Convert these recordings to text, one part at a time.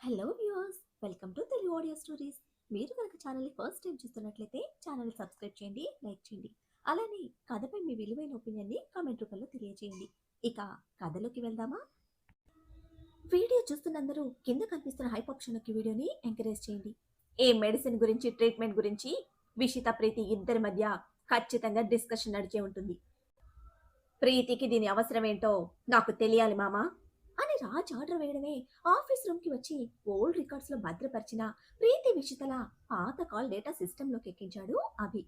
Hello viewers, welcome to Telugu audio stories. మీరు కనుక ఛానల్ని ఫస్ట్ టైం చూస్తున్నట్లయితే ఛానల్ని సబ్స్క్రైబ్ చేయండి, లైక్ చేయండి. అలానే కథపై మీ విలువైన ఒపీనియన్ని కామెంట్ రూపంలో తెలియజేయండి. ఇక కథలోకి వెళ్దామా? వీడియో చూస్తున్న అందరూ కింద కనిపిస్తున్న హైప్ ఆప్షన్ నొక్కి వీడియోని ఎంకరేజ్ చేయండి. ఏ మెడిసిన్ గురించి, ట్రీట్మెంట్ గురించి విషిత ప్రీతి ఇద్దరి మధ్య ఖచ్చితంగా డిస్కషన్ నడిచే ఉంటుంది. ప్రీతికి దీని అవసరం ఏంటో నాకు తెలియాలి మామా అని రాజ్ ఆర్డర్ వేయడమే ఆఫీస్ రూమ్ కి వచ్చి ఓల్డ్ రికార్డ్స్ లో భద్రపరిచిన ప్రీతి విషితల పాత కాల్ డేటా సిస్టమ్ లోకి ఎక్కించాడు అభి.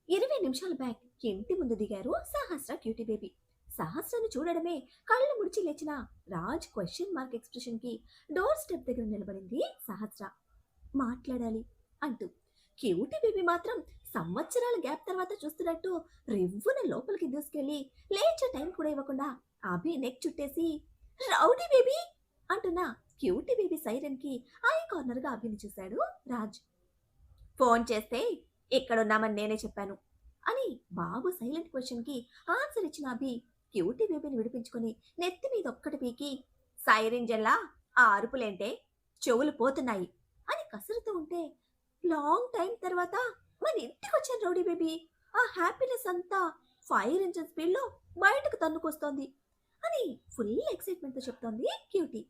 20 నిమిషాల బ్యాక్ ఇంటి ముందు దిగారు సహస్ర క్యూటీ బేబీ. సహస్రను చూడడమే కళ్ళు ముడిచి లేచిన రాజ్ క్వశ్చన్ మార్క్ ఎక్స్ప్రెషన్ కి డోర్ స్టెప్ దగ్గర నిలబడింది సహస్ర. మాట్లాడాలి అంటూ. క్యూటీ బేబీ మాత్రం సంవత్సరాల గ్యాప్ తర్వాత చూస్తున్నట్టు రివ్వున లోపలికి దూసుకెళ్లి లేచే టైం కూడా ఇవ్వకుండా అభి నెక్ చుట్టేసి రౌడీ బేబీ అంటున్న క్యూటీ బేబీ సైరన్ కి ఐ కార్నర్ గా అభిని చూశాడు రాజ్. ఫోన్ చేస్తే ఇక్కడున్నామని నేనే చెప్పాను అని బాబు సైలెంట్ క్వశ్చన్ కి ఆన్సర్ ఇచ్చిన అభి క్యూటీ బేబీని విడిపించుకుని నెత్తి మీద ఒక్కటి పీకి సైరన్ జల్లా ఆ అరుపులేంటే చెవులు పోతున్నాయి అని కసురుతూ ఉంటే లాంగ్ టైం తర్వాత మన ఇంటికి వచ్చాను రౌడీ బేబీ. ఆ హ్యాపీనెస్ అంతా ఫైర్ ఇంజిన్ స్పీడ్ లో బయటకు తన్నుకొస్తోంది అని ఫుల్ ఎక్సైట్మెంట్ తో చెప్తోంది క్యూటీ.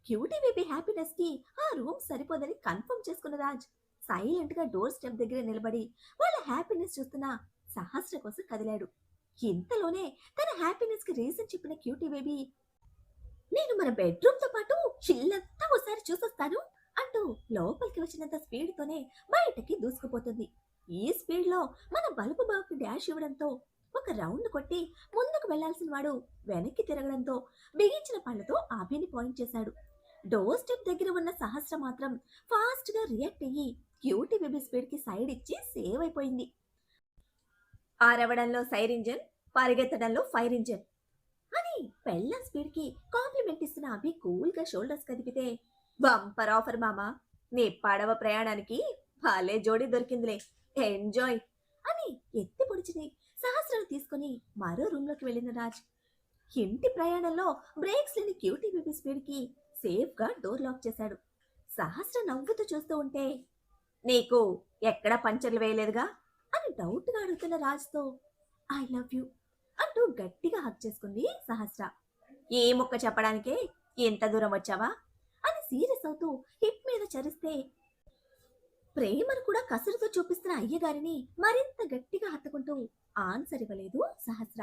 క్యూటీ బేబీ హ్యాపీనెస్ కి ఆ రూమ్ సరిపోదని కన్ఫర్మ్ చేసుకున్న రాజ్ సైలెంట్ గా డోర్ స్టెప్ దగ్గర నిలబడి వాళ్ళ హ్యాపీనెస్ చూస్తున్న సహస్ర కోసం కదిలాడు. ఇంతలోనే తన హ్యాపీనెస్ కి రీజన్ చెప్పిన క్యూటీ బేబీ నేను మన బెడ్రూమ్ తో పాటు ఇల్లంతా ఒకసారి చూసొస్తాను అంటూ లోపలికి వచ్చినంత స్పీడ్ తోనే బయటకి దూసుకుపోతుంది. ఈ స్పీడ్ లో మన బలుపు బాబుకి డాష్ ఇవ్వడంతో ఒక రౌండ్ కొట్టి ముందుకు వెళ్లాల్సిన వాడు వెనక్కి తిరగడంతో బిగించిన పళ్ళతో అభిని పాయింట్ చేశాడు. డోర్ స్టెప్ దగ్గర ఉన్న సహస్ర మాత్రం ఫాస్ట్ గా రియాక్ట్ అయ్యి క్యూటీ బేబీ స్పీడ్ కి సైడ్ ఇచ్చి సేవ్ అయిపోయింది. ఆరవడంలో సైర్ ఇంజన్, పరిగెత్తడంలో ఫైర్ ఇంజన్ అని పెళ్ళం స్పీడ్ కి కాంప్లిమెంట్ ఇస్తున్న అభి కూల్ గా షోల్డర్స్ కదిపితే బంపర్ ఆఫర్ మామా, నీ పడవ ప్రయాణానికి భలే జోడి దొరికిందిలే, ఎంజాయ్ అని ఎత్తి పొడిచిని సహస్రను తీసుకుని మరో రూమ్ లోకి వెళ్లిన రాజ్. ఇంటి ప్రయాణంలో బ్రేక్స్ లేని క్యూటీ బేబీ స్పీడ్ కి సేఫ్ గా డోర్ లాక్ చేశాడు. సహస్ర నవ్వుతూ చూస్తూ ఉంటే నీకు ఎక్కడా పంచర్లు వేయలేదుగా అని డౌట్ గా అడుగుతున్న రాజ్తో ఐ లవ్ యూ అంటూ గట్టిగా హక్ చేసుకుంది సహస్ర. ఏ ముక్క చెప్పడానికే ఎంత దూరం వచ్చావా అని సీరియస్ అవుతూ హిప్ మీద చరిస్తే ప్రేమను కూడా కసురుతో చూపిస్తున్న అయ్యగారిని మరింత గట్టిగా హత్తుకుంటూ ఆన్సర్ ఇవ్వలేదు సహస్ర.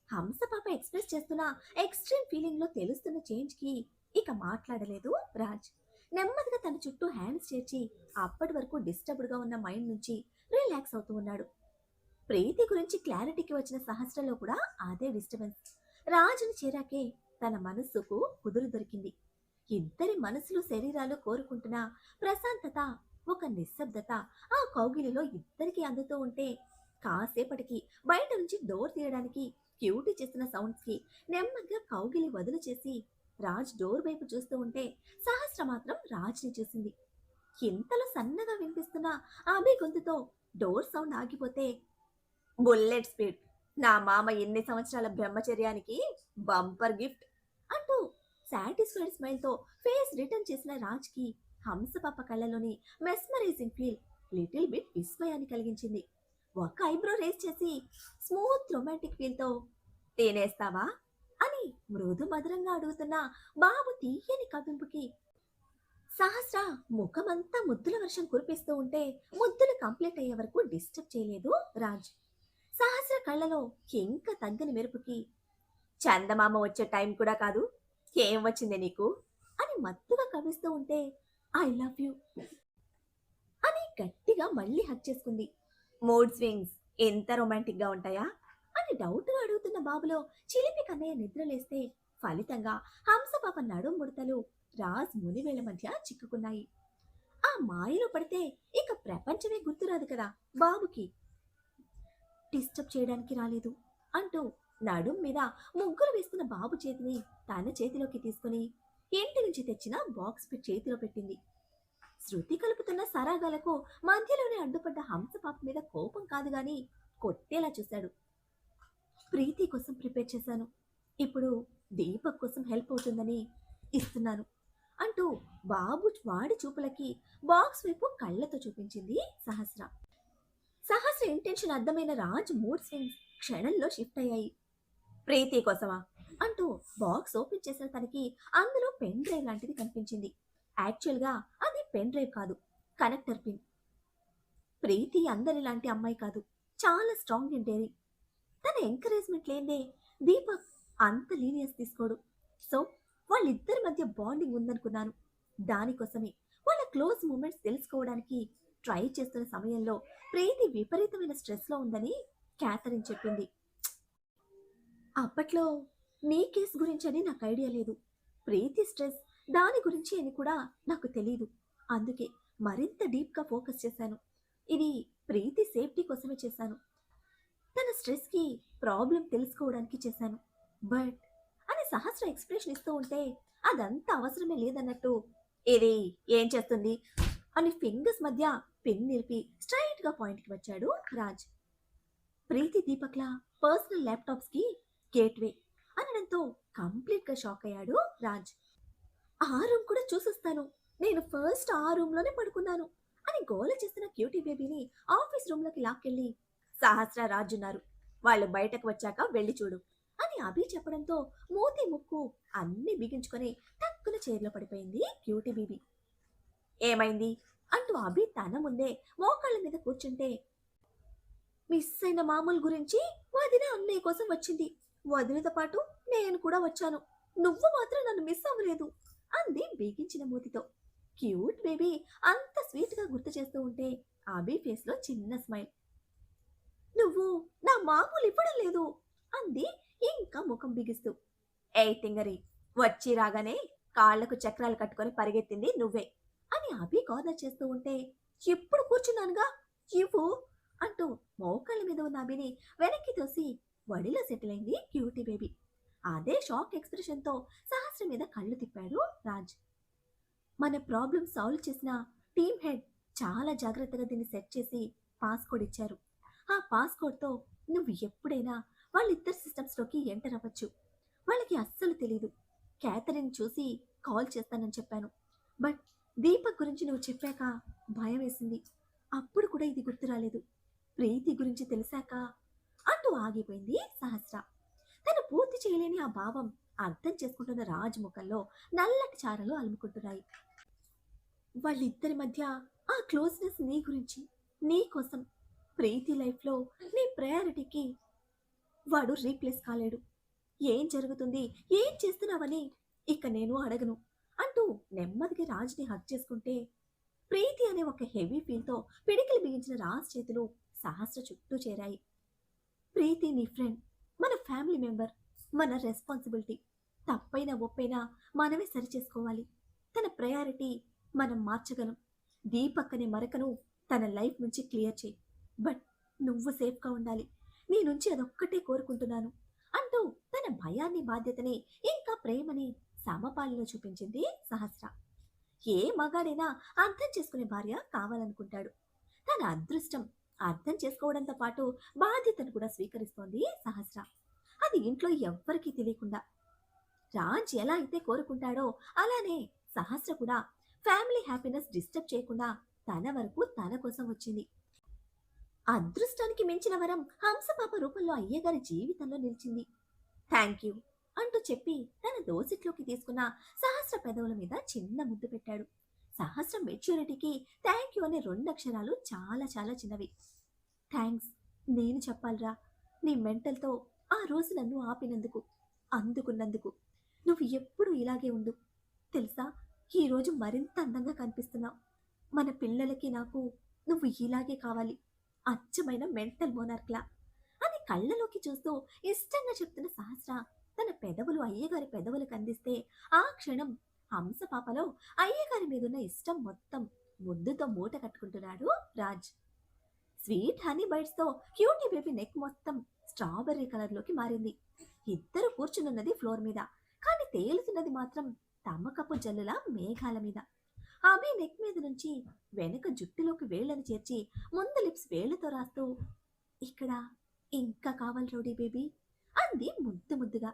హంసపాప ఎక్స్ప్రెస్ చేస్తున్న ఎక్స్ట్రీమ్ ఫీలింగ్ లో తెలుస్తున్న చేంజ్ కి ఇక మాట్లాడలేదు రాజ్. నెమ్మదిగా తన చుట్టూ హ్యాండ్స్ చేర్చి అప్పటి వరకు డిస్టర్బ్డ్ గా ఉన్న మైండ్ నుంచి రిలాక్స్ అవుతూ ఉన్నాడు. ప్రీతి గురించి క్లారిటీకి వచ్చిన సహస్రలో కూడా అదే డిస్టర్బెన్స్. రాజుని చేరాకే తన మనస్సుకు కుదురు దొరికింది. ఇద్దరి మనసులు శరీరాలు కోరుకుంటున్న ప్రశాంతత, ఒక నిశ్శబ్దత ఆ కౌగిలిలో ఇద్దరికి అందుతూ ఉంటే కాసేపటికి బయట నుంచి డోర్ తీయడానికి క్యూటీ చేస్తున్న సౌండ్స్ కి నెమ్మదిగా కౌగిలి వదులు చేసి రాజ్ డోర్ వైపు చూస్తూ ఉంటే సహస్ర మాత్రం రాజ్ని చూసింది. ఇంతలో సన్నగా వినిపిస్తున్న అభి గొంతుతో డోర్ సౌండ్ ఆగిపోతే బుల్లెట్ స్పీడ్, నా మామ ఎన్ని సంవత్సరాల బ్రహ్మచర్యానికి బంపర్ గిఫ్ట్ అంటూ సాటిస్ఫైడ్ స్మైల్ తో ఫేస్ రిటర్న్ చేసిన రాజ్ కి హంసపాప కళ్ళలోని మెస్మరైజింగ్ ఫీల్ లిటిల్ బిట్ విస్మయాన్ని కలిగించింది. ఒక ఐబ్రో రేస్ చేసి స్మూత్ రొమాంటిక్ ఫీల్ తో తినేస్తావా అని మృదు మధురంగా అడుగుతున్న బాబు తీయని కవ్వింపుకి సహస్ర ముఖమంతా ముద్దుల వర్షం కురిపిస్తూ ఉంటే ముద్దులు కంప్లీట్ అయ్యే వరకు డిస్టర్బ్ చేయలేదు రాజ్. సహస్ర కళ్ళలో ఇంకా తగ్గని మెరుపుకి చందమామ వచ్చే టైం కూడా కాదు, ఏం వచ్చింది నీకు అని మత్తుగా కవిస్తూ ఉంటే ఐ లవ్ యూ అని గట్టిగా మళ్ళీ హక్ చేసుకుంది. మూడ్ స్వింగ్స్ ఎంత రొమాంటిక్ గా ఉంటాయా అని డౌట్ గా అడుగుతున్న బాబులో చిలిపి కన్నయ్య నిద్రలేస్తే ఫలితంగా హంసపాప నడుం ముడతలు రాజ్ మునివేళ్ల మధ్య చిక్కుకున్నాయి. ఆ మాయలో పడితే ఇక ప్రపంచమే గుర్తురాదు కదా బాబుకి. డిస్టర్బ్ చేయడానికి రాలేదు అంటూ నడుం మీద ముగ్గురు వేస్తున్న బాబు చేతిని తన చేతిలోకి తీసుకుని ఇంటి నుంచి తెచ్చిన బాక్స్ చేతిలో పెట్టింది. శృతి కలుపుతున్న సరాగాలకు మధ్యలోనే అడ్డుపడ్డ హంసపాప మీద కోపం కాదు గాని కొట్టేలా చూశాడు. ప్రీతి కోసం ప్రిపేర్ చేశాను, ఇప్పుడు దీపక్ కోసం హెల్ప్ అవుతుందని ఇస్తున్నాను అంటూ బాబు వాడి చూపులకి బాక్స్ వైపు కళ్ళతో చూపించింది సహస్ర. సహస్ర ఇంటెన్షన్ అర్థమైన రాజ్ మూడ్ స్వింగ్స్ క్షణంలో షిఫ్ట్ అయ్యాయి. ప్రీతి కోసమా అంటూ బాక్స్ ఓపెన్ చేసిన తనకి అందులో పెన్ డ్రైవ్ లాంటిది కనిపించింది. యాక్చువల్గా అది పెన్ డ్రైవ్ కాదు, కనెక్టర్ పిన్. ప్రీతి అందరిలాంటి అమ్మాయి కాదు, చాలా స్ట్రాంగ్ అండ్ డేరింగ్. తన ఎంకరేజ్మెంట్ లేదే దీపక్ అంత లీనియస్ తీసుకోడు. సో వాళ్ళిద్దరి మధ్య బాండింగ్ ఉందనుకున్నాను. దానికోసమే వాళ్ళ క్లోజ్ మూమెంట్స్ తెలుసుకోవడానికి ట్రై చేస్తున్న సమయంలో ప్రీతి విపరీతమైన స్ట్రెస్లో ఉందని క్యాథరిన్ చెప్పింది. అప్పట్లో నీ కేసు గురించని నాకు ఐడియా లేదు. ప్రీతి స్ట్రెస్ దాని గురించి అని కూడా నాకు తెలీదు. అందుకే మరింత డీప్గా ఫోకస్ చేశాను. ఇది ప్రీతి సేఫ్టీ కోసమే చేశాను. తన స్ట్రెస్కి ప్రాబ్లం తెలుసుకోవడానికి చేశాను. బట్ అని సహస్ర ఎక్స్ప్రెషన్ ఇస్తూ ఉంటే అదంతా అవసరమే లేదన్నట్టు ఇది ఏం చేస్తుంది అని ఫింగర్స్ మధ్య పిన్ నిలిపి స్ట్రైట్గా పాయింట్కి వచ్చాడు రాజ్. ప్రీతి దీపక్ల పర్సనల్ ల్యాప్టాప్స్కి గేట్వే అనడంతో కంప్లీట్గా షాక్ అయ్యాడు రాజ్. ఆ రూమ్ కూడా చూసొస్తాను, నేను ఫస్ట్ ఆ రూమ్లోనే పడుకున్నాను అని గోల చేస్తున్న క్యూటీ బేబీని ఆఫీస్ రూమ్లోకి లాక్కెళ్ళి సహస్ర రాజ్ ఉన్నారు, వాళ్ళు బయటకు వచ్చాక వెళ్ళి చూడు అని అభి చెప్పడంతో మూతి ముక్కు అన్ని బిగించుకొని టక్కున చైర్లో పడిపోయింది క్యూటీ బేబీ. ఏమైంది అంటూ అభి తన ముందే మోకాళ్ళ మీద కూర్చుంటే మిస్ అయిన మామూలు గురించి వదిన అన్నయ్య కోసం వచ్చింది, వదినతో పాటు నేను కూడా వచ్చాను, నువ్వు మాత్రం నన్ను మిస్ అవ్వలేదు అంది బిగించిన మూతితో. క్యూట్ బేబీ అంత స్వీట్గా గుర్తు చేస్తూ ఉంటే అభి ఫేస్లో చిన్న స్మైల్. నువ్వు నా మామూలు ఇవ్వడం లేదు అంది ఇంకా ముఖం బిగిస్తూ. ఏ తింగరి, వచ్చి రాగానే కాళ్లకు చక్రాలు కట్టుకొని పరిగెత్తింది నువ్వే అని అభి గోదా చేస్తూ ఉంటే ఎప్పుడు కూర్చున్నానుగా ఇవ్వు అంటూ మోకాళ్ళ మీద ఉన్న అభిని వెనక్కి తోసి వడిలో సెటిల్ అయింది క్యూటీ బేబీ. అదే షాక్ ఎక్స్ప్రెషన్తో సహస్ర మీద కళ్ళు తిప్పాడు రాజ్. మన ప్రాబ్లం సాల్వ్ చేసిన టీమ్ హెడ్ చాలా జాగ్రత్తగా దీన్ని సెట్ చేసి పాస్కోడ్ ఇచ్చారు. ఆ పాస్కోడ్తో నువ్వు ఎప్పుడైనా వాళ్ళిద్దరు సిస్టమ్స్లోకి ఎంటర్ అవ్వచ్చు. వాళ్ళకి అస్సలు తెలీదు. క్యాథరిన్ చూసి కాల్ చేస్తానని చెప్పాను. బట్ దీపక్ గురించి నువ్వు చెప్పాక భయం వేసింది. అప్పుడు కూడా ఇది గుర్తు రాలేదు. ప్రీతి గురించి తెలిసాక అంటూ ఆగిపోయింది సహస్ర. తను పూర్తి చేయలేని ఆ భావం అర్థం చేసుకుంటున్న రాజ్ ముఖంలో నల్లటి చారలు అలుముకుంటున్నాయి. వాళ్ళిద్దరి మధ్య ఆ క్లోజ్నెస్ నీ గురించి, నీ కోసం. ప్రీతి లైఫ్లో నీ ప్రయారిటీకి వాడు రీప్లేస్ కాలేడు. ఏం జరుగుతుంది, ఏం చేస్తున్నావని ఇక నేను అడగను అంటూ నెమ్మదిగా రాజ్ని హక్ చేసుకుంటే ప్రీతి అనే ఒక హెవీ ఫీల్తో పిడికిలు బిగించిన రాజ్ చేతులు సహస్ర చుట్టూ చేరాయి. ప్రీతి నీ ఫ్రెండ్, మన ఫ్యామిలీ మెంబర్, మన రెస్పాన్సిబిలిటీ. తప్పైనా ఒప్పైనా మనమే సరిచేసుకోవాలి. తన ప్రయారిటీ మనం మార్చగలం. దీపక్ అనే మరకను తన లైఫ్ నుంచి క్లియర్ చేయి. బట్ నువ్వు సేఫ్గా ఉండాలి, నీ నుంచి అదొక్కటే కోరుకుంటున్నాను అంటూ తన భయాన్ని, బాధ్యతని ఇంకా ప్రేమని సమపాలలో చూపించింది సహస్ర. ఏ మగాడైనా అర్థం చేసుకునే భార్య కావాలనుకుంటాడు. తన అదృష్టం అర్థం చేసుకోవడంతో పాటు బాధ్యతను కూడా స్వీకరిస్తోంది సహస్ర. అది ఇంట్లో ఎవ్వరికీ తెలియకుండా. రాజ్ ఎలా అయితే కోరుకుంటాడో అలానే సహస్ర కూడా ఫ్యామిలీ హ్యాపీనెస్ డిస్టర్బ్ చేయకుండా తన వరకు తన కోసం వచ్చింది. అదృష్టానికి మించిన వరం హంసపాప రూపంలో అయ్యగారి జీవితంలో నిలిచింది. థ్యాంక్ యూ అంటూ చెప్పి తన దోసిట్లోకి తీసుకున్న సహస్ర పెదవుల మీద చిన్న ముద్దు పెట్టాడు. సహస్ర మెచ్యూరిటీకి థ్యాంక్ యూ అనే 2 అక్షరాలు చాలా చాలా చిన్నవి. థ్యాంక్స్ నేను చెప్పాలిరా, నీ మెంటల్తో ఆ రోజు నన్ను ఆపినందుకు, అందుకున్నందుకు. నువ్వు ఎప్పుడూ ఇలాగే ఉండు. తెలుసా, ఈరోజు మరింత అందంగా కనిపిస్తున్నావు. మన పిల్లలకి నాకు నువ్వు ఇలాగే కావాలి, అచ్చమైన మెంటల్ మోనార్క్లా అని కళ్ళలోకి చూస్తూ ఇష్టంగా చెప్తున్న సహస్ర తన పెదవులు అయ్యగారి పెదవులకు అందిస్తే ఆ క్షణం హంసపాపలో అయ్యగారి మీదున్న ఇష్టం మొత్తం ముద్దుతో మూట కట్టుకుంటున్నాడు రాజ్. స్వీట్ హనీ బైట్స్తో క్యూటీ బేబీ నెక్ మొత్తం స్ట్రాబెర్రీ కలర్లోకి మారింది. ఇద్దరు కూర్చునున్నది ఫ్లోర్ మీద, కానీ తేలుతున్నది మాత్రం తమ్మకప్పు జల్లుల మేఘాల మీద. అభి నెక్ మీద నుంచి వెనక జుట్టులోకి వేళ్లను చేర్చి ముందు లిప్స్ వేళ్లతో రాస్తూ ఇక్కడ ఇంకా కావాలి రౌడీ బేబీ అంది ముద్దు ముద్దుగా.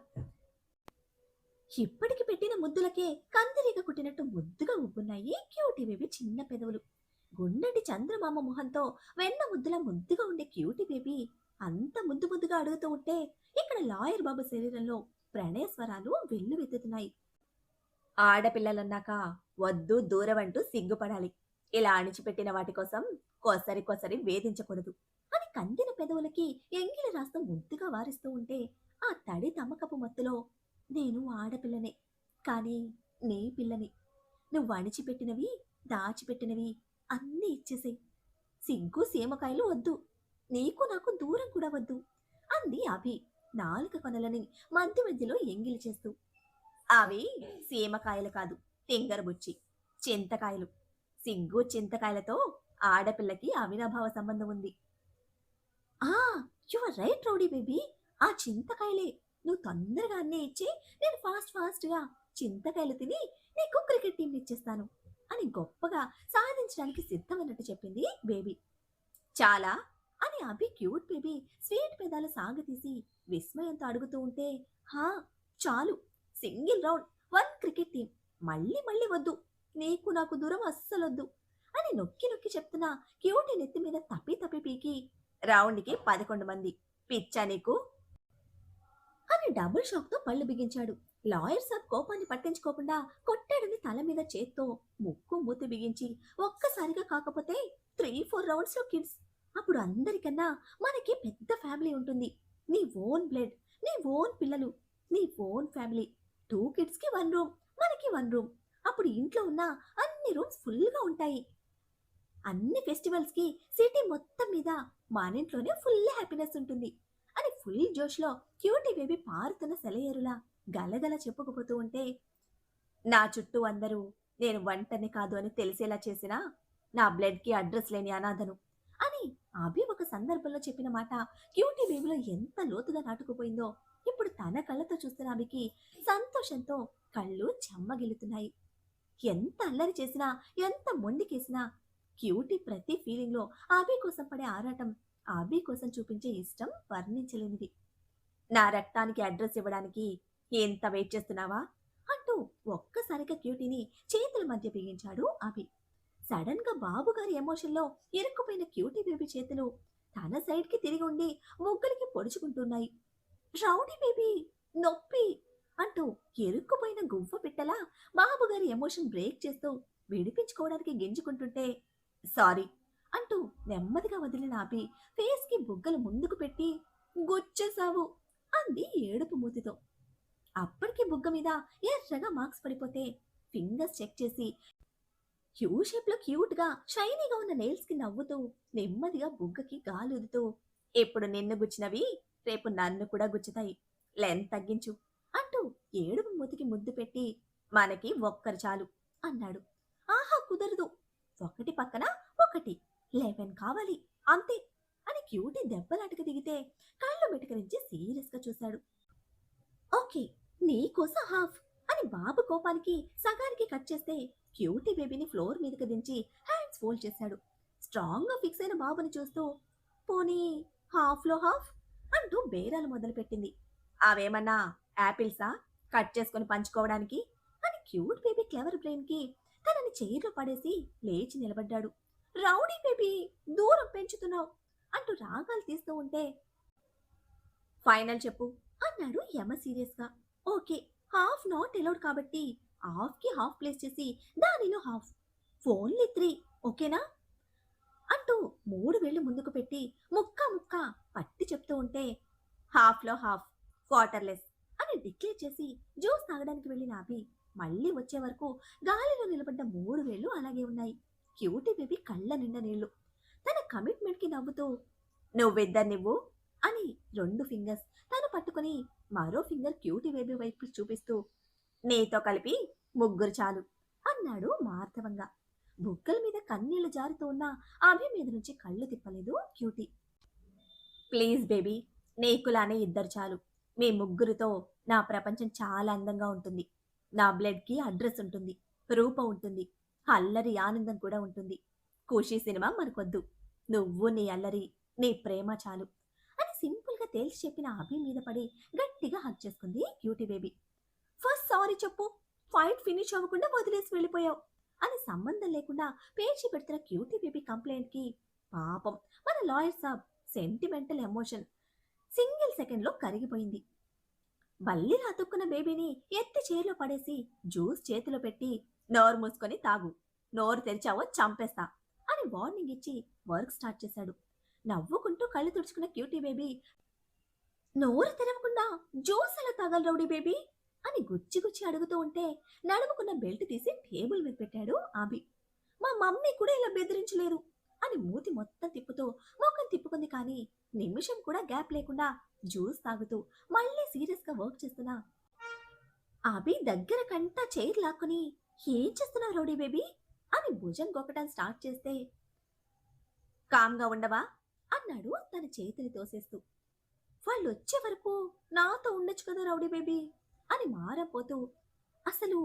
ఇప్పటికి పెట్టిన ముద్దులకే కందిరీగ కుట్టినట్టు ముద్దుగా ఉబ్బున్నాయి క్యూటీ బేబీ చిన్న పెదవులు. గుండెటి చంద్రమామ మొహంతో వెన్న ముద్దులా ముద్దుగా ఉండే క్యూటీ బేబీ అంత ముద్దు ముద్దుగా అడుగుతూ ఉంటే ఇక్కడ లాయర్ బాబు శరీరంలో ప్రణయ స్వరాలు వెల్లువెత్తుతున్నాయి. ఆడపిల్లలన్నాక వద్దు దూరం అంటూ సిగ్గుపడాలి. ఇలా అణిచిపెట్టిన వాటి కోసం కొసరి కొసరి వేధించకూడదు అని కందిన పెదవులకి ఎంగిలి రాస్తూ ముద్దుగా వారిస్తూ ఉంటే ఆ తడి తమ్మకపు మత్తులో నేను ఆడపిల్లనే, కానీ నీ పిల్లని. నువ్వు అణిచిపెట్టినవి దాచిపెట్టినవి అన్నీ ఇచ్చేసేయ్. సిగ్గు సీమకాయలు వద్దు, నీకు నాకు దూరం కూడా వద్దు అంది అభి నాలుక కొనలని మధ్య మధ్యలో ఎంగిలి చేస్తూ. అవి సీమకాయలు కాదు, తింగరబుచ్చి చింతకాయలు. సిగ్గు చింతకాయలతో ఆడపిల్లకి అవినాభావ సంబంధం ఉంది. ఆ you are right rowdy baby, ఆ చింతకాయలే. నువ్వు తొందరగా అన్నీ ఇచ్చి నేను ఫాస్ట్గా చింతకాయలు తిని నీకు క్రికెట్ టీం ఇచ్చేస్తాను అని గొప్పగా సాధించడానికి సిద్ధమన్నట్టు చెప్పింది బేబీ. చాలా అని అభి క్యూట్ బేబీ స్వీట్ పెదాలు సాగతీసి విస్మయంతో అడుగుతూ ఉంటే, హా చాలు, single round, one cricket team, మళ్ళీ మళ్ళీ వద్దు, నీకు నాకు దూరం అస్సలొద్దు అని నొక్కి నొక్కి చెప్తున్న క్యూటీ నెత్తి మీద తప్పి తప్పి పీకి, రౌండ్కి 11 మంది, పిచ్చా నీకు అని డబుల్ షాక్తో పళ్ళు బిగించాడు. లాయర్ సాబ్ కోపాన్ని పట్టించుకోకుండా కొట్టాడని తల మీద చేత్తో ముక్కు మూతి బిగించి ఒక్కసారిగా కాకపోతే 3-4 రౌండ్స్లో కిడ్స్. అప్పుడు అందరికన్నా మనకి పెద్ద ఫ్యామిలీ ఉంటుంది. నీ ఓన్ బ్లడ్, నీ ఓన్ పిల్లలు, నీ ఓన్ ఫ్యామిలీ. 2 కిడ్స్కి 1 రూమ్, మనకి 1 రూమ్. అప్పుడు ఇంట్లో ఉన్న అన్ని రూమ్స్ ఫుల్గా ఉంటాయి. అన్ని ఫెస్టివల్స్కి సిటీ మొత్తం మీద మన ఇంట్లోనే ఫుల్ హ్యాపీనెస్ ఉంటుంది అని ఫుల్ జోష్లో క్యూటీ బేబీ పారుతున్న సెలయేరులా గలగల చెప్పుకుపోతూ ఉంటే, నా చుట్టూ అందరూ నేను వంటని కాదు అని తెలిసేలా చేసిన నా బ్లడ్కి అడ్రస్ లేని అనాథను అని అభి ఒక సందర్భంలో చెప్పిన మాట క్యూటీ బేబీలో ఎంత లోతుగా నాటుకుపోయిందో ఇప్పుడు తన కళ్ళతో చూస్తున్న అభికి సంతోషంతో కళ్ళు చెమ్మగిలుతున్నాయి. ఎంత అల్లరి చేసినా, ఎంత మొండికేసినా క్యూటీ ప్రతి ఫీలింగ్లో అభి కోసం పడే ఆరాటం, అభి కోసం చూపించే ఇష్టం వర్ణించలేనిది. నా రక్తానికి అడ్రస్ ఇవ్వడానికి ఎంత వెయిట్ చేస్తున్నావా అంటూ ఒక్కసారిగా క్యూటీని చేతుల మధ్య బిగించాడు అభి. సడన్ గా బాబుగారి ఎమోషన్లో ఇరుక్కుపోయిన క్యూటీ బేబీ చేతులు తన సైడ్కి తిరిగి ఉండి ముగ్గులకి పొడుచుకుంటున్నాయి. రౌడీ బేబీ, నొప్పి అంటూ ఇరుక్కుపోయిన గువ్వ పిట్టలా బాబుగారి ఎమోషన్ బ్రేక్ చేస్తూ విడిపించుకోవడానికి గింజుకుంటుంటే, సారీ అంటూ నెమ్మదిగా వదిలిన ఆపి ఫేస్కి బుగ్గలు ముందుకు పెట్టి, గుచ్చేశావు అంది ఏడుపు మూతితో. అప్పటికి బుగ్గ మీద ఎర్రగా మార్క్స్ పడిపోతే ఫింగర్స్ చెక్ చేసి క్యూ షేప్లో క్యూట్గా షైనీగా ఉన్న నెయిల్స్కి నవ్వుతూ నెమ్మదిగా బుగ్గకి గాలుదుతూ, ఇప్పుడు నిన్ను గుచ్చినవి రేపు నన్ను కూడా గుచ్చుతాయి, లెంత్ తగ్గించు అంటూ ఏడుపు మూతికి ముద్దు పెట్టి, మనకి ఒక్కరు చాలు అన్నాడు. ఆహా కుదరదు, ఒకటి పక్కన ఒకటి, 11 కావాలి అంతే అని క్యూటీ దెబ్బలాటకు దిగితే కళ్ళు మెటకరించి సీరియస్గా చూశాడు. ఓకే, నీకోసం హాఫ్ అని బాబు కోపానికి సగానికి కట్ చేస్తే క్యూటీ బేబీని ఫ్లోర్ మీదకి దించి హ్యాండ్స్ ఫోల్డ్ చేశాడు. స్ట్రాంగ్గా ఫిక్స్ అయిన బాబుని చూస్తూ, పోనీ హాఫ్లో హాఫ్ అంటూ బేరాలు మొదలుపెట్టింది. అవేమన్నా యాపిల్సా కట్ చేసుకొని పంచుకోవడానికి అని క్యూట్ బేబీ క్లెవర్ బ్రెయిన్కి తనని చైర్లో పడేసి లేచి నిలబడ్డాడు. రౌడీ బేబీ, దూరం పెంచుతున్నావు అంటూ రాగాలు తీస్తూ ఉంటే, ఫైనల్ చెప్పు అన్నాడు యమ సీరియస్గా. ఓకే, హాఫ్ నాట్ ఎలౌడ్ కాబట్టి హాఫ్కి హాఫ్ ప్లేస్ చేసి దానిలో హాఫ్, ఓన్లీ 3, ఓకేనా అంటూ 3 వేళ్ళు ముందుకు పెట్టి ముక్క ముక్క పట్టి చెప్తూ ఉంటే, హాఫ్లో హాఫ్, క్వార్టర్లెస్ అని డిక్లేర్ చేసి జ్యూస్ తాగడానికి వెళ్ళిన అభి మళ్ళీ వచ్చే వరకు గాలిలో నిలబడ్డ 3 వేళ్ళు అలాగే ఉన్నాయి. క్యూటీ బేబీ కళ్ళ నిండా నీళ్లు. తన కమిట్మెంట్కి నవ్వుతూ, నువ్విద్దరు అని 2 ఫింగర్స్ తను పట్టుకుని మరో ఫింగర్ క్యూటీ బేబీ వైపు చూపిస్తూ, నీతో కలిపి 3 చాలు అన్నాడు మార్ధవంగా. బుగ్గల మీద కన్నీళ్లు జారుతూ ఉన్న అభి మీద నుంచి కళ్ళు తిప్పలేదు క్యూటీ. ప్లీజ్ బేబీ, నీకులానే 2 చాలు. మీ 3తో నా ప్రపంచం చాలా అందంగా ఉంటుంది. నా బ్లడ్కి అడ్రస్ ఉంటుంది, రూప ఉంటుంది, అల్లరి ఆనందం కూడా ఉంటుంది. ఖుషీ సినిమా మనకొద్దు, నువ్వు నీ అల్లరి నీ ప్రేమ చాలు అని సింపుల్గా తేల్చి చెప్పిన అభి మీద పడి గట్టిగా హగ్ చేసుకుంది క్యూటీ బేబీ. ఫస్ట్ సారీ చెప్పు, ఫైట్ ఫినిష్ అవ్వకుండా వదిలేసి వెళ్ళిపోయావు అని సంబంధం లేకుండా పేచీ పెడుతున్న క్యూటీ బేబీ కంప్లైంట్కి పాపం మన లాయర్ సాబ్ సెంటిమెంటల్ ఎమోషన్ సింగిల్ సెకండ్లో కరిగిపోయింది. బల్లి అతుక్కున్న బేబీని ఎత్తి చైర్లో పడేసి జ్యూస్ చేతిలో పెట్టి నోరు మూసుకొని తాగు, నోరు తెరిచావో చంపేస్తా అని వార్నింగ్ ఇచ్చి వర్క్ స్టార్ట్ చేశాడు. నవ్వుకుంటూ కళ్ళు తుడుచుకున్న క్యూటీ బేబీ నోరు తెరవకుండా జ్యూస్ ఎలా తాగాలి రౌడీ బేబీ అని గుచ్చి గుచ్చి అడుగుతూ ఉంటే నడుముకున్న బెల్ట్ తీసి టేబుల్ మీద పెట్టాడు ఆబి. మా మమ్మీ కూడా ఇలా బెదిరించలేదు అని మూతి మొత్తం తిప్పుతూ ముఖం తిప్పుకుంది, కానీ నిమిషం కూడా గ్యాప్ లేకుండా జ్యూస్ తాగుతూ మళ్ళీ సీరియస్ గా వర్క్ చేస్తున్నా ఆబి దగ్గర కంటా చైర్ లాక్కుని ఏం చేస్తున్నావు రౌడీ బేబీ అని భుజం గొక్కటం స్టార్ట్ చేస్తే కామ్గా ఉండవా అన్నాడు తన చేతిని తోసేస్తూ. వాళ్ళు వచ్చే వరకు నాతో ఉండొచ్చు కదా రౌడీ బేబీ అని మారపోతూ అసలు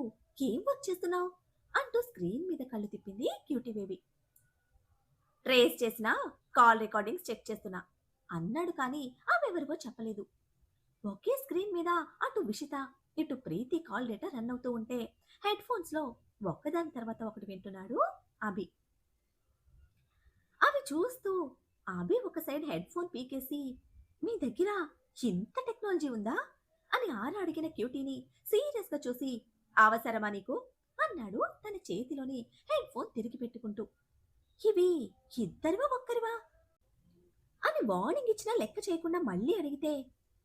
ఏం వర్క్ చేస్తున్నావు అంటూ స్క్రీన్ మీద కళ్ళు తిప్పింది క్యూటీ బేబీ. ట్రేస్ చేసిన కాల్ రికార్డింగ్స్ చెక్ చేస్తున్నా అన్నాడు, కానీ ఆమెవరివో చెప్పలేదు. ఒకే స్క్రీన్ మీద అటు విషిత ఇటు ప్రీతి కాల్ డేటా రన్ అవుతూ ఉంటే హెడ్ ఫోన్స్ లో ఒక్కదాని తర్వాత ఒకటి వింటున్నాడు అభి. అవి చూస్తూ అభి ఒక సైడ్ హెడ్ ఫోన్ పీకేసి మీ దగ్గర ఇంత టెక్నాలజీ ఉందా అని అడిగిన క్యూటీని సీరియస్ గా చూసి అవసరమా నీకు అన్నాడు తన చేతిలోని హెడ్ ఫోన్ తిరిగి పెట్టుకుంటూ. ఇవి ఇద్దరివా ఒక్కరివా అని వార్నింగ్ ఇచ్చినా లెక్క చేయకుండా మళ్ళీ అడిగితే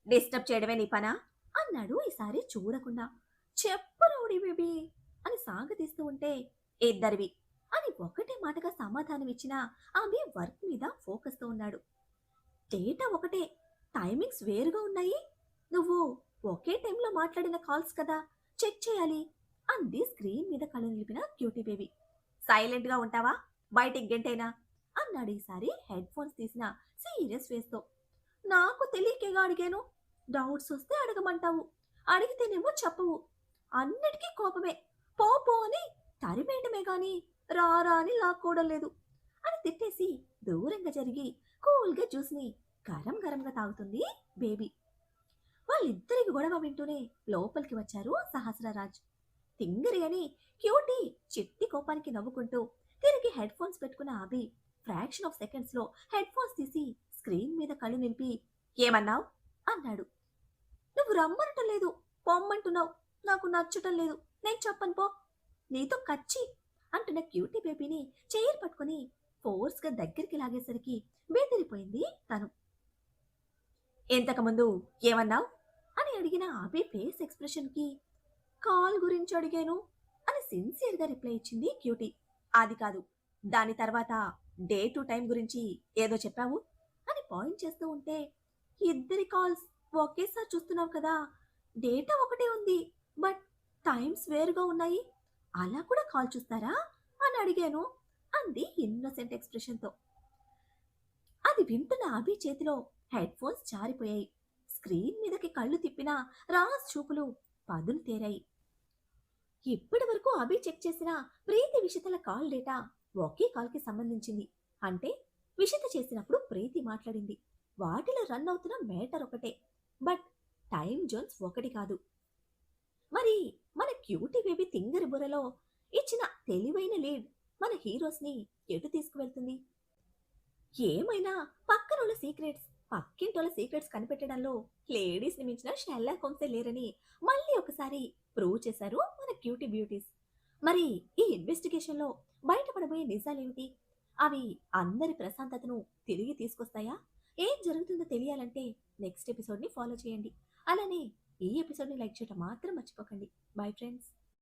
డిస్టర్బ్ చేయడమే నీ పనా అన్నాడు ఈసారి చూడకుండా. చెప్పు రౌడీ బేబీ అని సాగతీస్తూ ఉంటే ఇద్దరివి అని ఒకటే మాటగా సమాధానం ఇచ్చిన ఆమె వర్క్ మీద ఫోకస్ తో ఉన్నాడు. డేటా ఒకటే, టైమింగ్స్ వేరుగా ఉన్నాయి, నువ్వు ఒకే టైంలో మాట్లాడిన కాల్స్ కదా, చెక్ చేయాలి అంది స్క్రీన్ మీద కళ్ళు నిలిపిన క్యూటీ బేబీ. సైలెంట్ గా ఉంటావా, బయటికి గంటేనా అన్నాడు ఈసారి హెడ్ ఫోన్స్ తీసిన సీరియస్ ఫేస్ తో. నాకు తెలియకేగా అడిగాను, డౌట్స్ వస్తే అడగమంటావు, అడిగితేనేమో చెప్పవు, అన్నిటికీ కోపమే, పో పో అని తరిమేయటమే గాని రారా అని లాక్కోవడం లేదు అని తిట్టేసి దూరంగా జరిగి కూల్గా జ్యూస్ని గరం గరంగా తాగుతుంది బేబీ. వాళ్ళిద్దరికి గొడవ వింటూనే లోపలికి వచ్చారు సహస్రరాజ్, తింగరి అని క్యూటీ చిట్టి కోపానికి నవ్వుకుంటూ తిరిగి హెడ్ ఫోన్స్ పెట్టుకున్న ఆబి ఫ్రాక్షన్ ఆఫ్ సెకండ్స్ లో హెడ్ ఫోన్స్ తీసి స్క్రీన్ మీద కళ్ళు నిలిపి ఏమన్నావు అన్నాడు. నువ్వు రమ్మనటం లేదు, పొమ్మంటున్నావు, నాకు నచ్చటం లేదు, నేను చెప్పను పో, నీతో కచ్చి అంటున్న క్యూటీ బేబీని చైర్ పట్టుకుని ఫోర్స్ గా దగ్గరికి లాగేసరికి బెదిరిపోయింది తను. ఇంతకుముందు ఏమన్నావు అని అడిగిన ఆబి ఫేస్ ఎక్స్ప్రెషన్ కి కాల్ గురించి అడిగాను అని సిన్సియర్ గా రిప్లై ఇచ్చింది క్యూటీ. అది కాదు, దాని తర్వాత డే టు టైం గురించి ఏదో చెప్పావు అని పాయింట్ చేస్తూ ఉంటే ఇద్దరి కాల్స్ ఒకేసారి చూస్తున్నావు కదా, డేటా ఒకటే ఉంది బట్ టైమ్స్ వేరుగా ఉన్నాయి, అలా కూడా కాల్ చూస్తారా అని అడిగాను అంది ఇన్నోసెంట్ ఎక్స్ప్రెషన్తో. అది వింటున్న అభి చేతిలో హెడ్ ఫోన్స్ జారిపోయాయి. స్క్రీన్ మీదకి కళ్ళు తిప్పిన రాజ్ చూపులు పదులు తేరాయి. ఇప్పటి వరకు అభి చెక్ చేసిన ప్రీతి విషితల కాల్ డేటా ఒకే కాల్కి సంబంధించింది. అంటే విషిత చేసినప్పుడు ప్రీతి మాట్లాడింది, వాటిలో రన్ అవుతున్న మేటర్ ఒకటే, బట్ టైం జోన్స్ ఒకటి కాదు. మరి మన క్యూటీ బేబీ తింగరి బుర్రలో ఇచ్చిన తెలివైన లీడ్ మన హీరోస్ ని ఎటు తీసుకువెళ్తుంది? ఏమైనా పక్కనోళ్ళ సీక్రెట్స్ పక్కింటోళ్ళ సీక్రెట్స్ కనిపెట్టడంలో లేడీస్ ని మించిన షెర్లాక్ హోమ్సే లేరని మళ్ళీ ఒకసారి ప్రూవ్ చేశారు మన క్యూటీ బ్యూటీస్. మరి ఈ ఇన్వెస్టిగేషన్ లో బయటపడబోయే నిజాలేమిటి? అవి అందరి ప్రశాంతతను తిరిగి తీసుకొస్తాయా? ఏం జరుగుతుందో తెలియాలంటే నెక్స్ట్ ఎపిసోడ్ ని ఫాలో చేయండి. అలానే ఈ ఎపిసోడ్ ని లైక్ చేయడం మాత్రం మర్చిపోకండి. Bye friends.